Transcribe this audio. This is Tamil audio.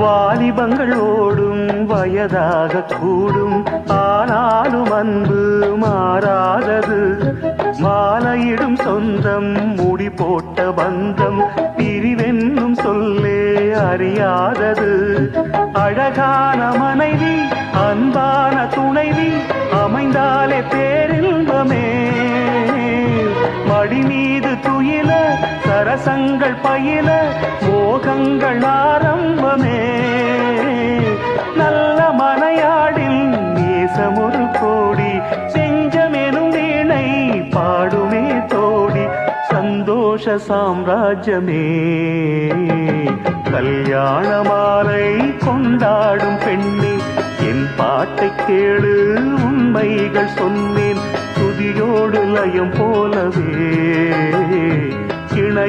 வாலிபங்கள் ஓடும் வயதாக கூடும், ஆனாலும் அன்பு மாறாதது. மாலையிடும் சொந்தம், முடி போட்ட பந்தம், பிரிவென்னும் சொல்லே அறியாதது. அழகான மனைவி, அன்பான துணைவி அமைந்தாலே பேரின்பமே. மடி மீது துயில, சரசங்கள் பயில, மோகங்கள் ஆரம்பமே. நல்ல மனையாடில் நேசமொரு கோடி, செஞ்சமெனும் வீணை பாடுமே தோடி. சந்தோஷ சாம்ராஜ்யமே, கல்யாண மாலை கொண்டாடும் பெண்ணே. என் பாட்டை கேளு, உண்மைகள் சொன்னேன், துதியோடு லயம் போலவே.